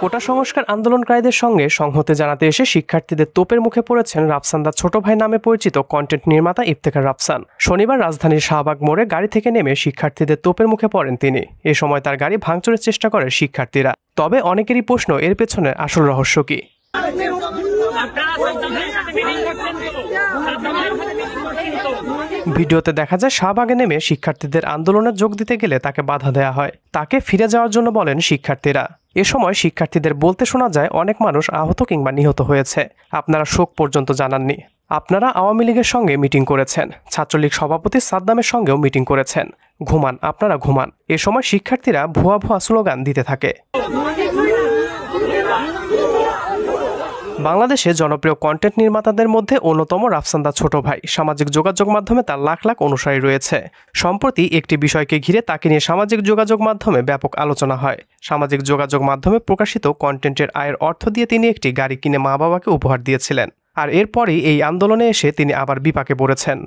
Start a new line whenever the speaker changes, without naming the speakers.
কোটা সংস্কার আন্দোলনকারীদের সঙ্গে সংহতি জানাতে এসে শিক্ষার্থীদের তোপের মুখে পড়েছেন রাফসানদার ছোট ভাই নামে পরিচিত কন্টেন্ট নির্মাতা ইফতেখার রাফসান। শনিবার রাজধানীর শাহবাগ মোড়ে গাড়ি থেকে নেমে শিক্ষার্থীদের তোপের মুখে পড়েন তিনি। এ সময় তার গাড়ি ভাঙচুরের চেষ্টা করে শিক্ষার্থীরা। তবে অনেকেরই প্রশ্ন, এর পেছনে আসল রহস্য কি? ভিডিওতে দেখা যায় শাহবাগে নেমে শিক্ষার্থীদের আন্দোলনে যোগ দিতে গেলে তাকে বাধা দেওয়া হয়। তাকে ফিরে যাওয়ার জন্য বলেন শিক্ষার্থীরা। এ সময় শিক্ষার্থীদের বলতে শোনা যায়, অনেক মানুষ আহত কিংবা নিহত হয়েছে, আপনারা শোক পর্যন্ত জানাননি। আপনারা আওয়ামী লীগের সঙ্গে মিটিং করেছেন, ছাত্রলীগ সভাপতি সাদ্দামের সঙ্গেও মিটিং করেছেন, ঘুমান, আপনারা ঘুমান। এ সময় শিক্ষার্থীরা ভুয়া ভুয়া স্লোগান দিতে থাকে। বাংলাদেশে জনপ্রিয় কন্টেন্ট নির্মাতাদের মধ্যে অন্যতম রাফসানদার ছোট ভাই। সামাজিক যোগাযোগ মাধ্যমে তার লাখ লাখ অনুসারী রয়েছে। সম্প্রতি একটি বিষয়কে ঘিরে তাকে নিয়ে সামাজিক যোগাযোগ মাধ্যমে ব্যাপক আলোচনা হয়। সামাজিক যোগাযোগ মাধ্যমে প্রকাশিত কন্টেন্টের আয়ের অর্থ দিয়ে তিনি একটি গাড়ি কিনে মা বাবাকে উপহার দিয়েছিলেন। আর এরপরেই এই আন্দোলনে এসে তিনি আবার বিপাকে পড়েছেন।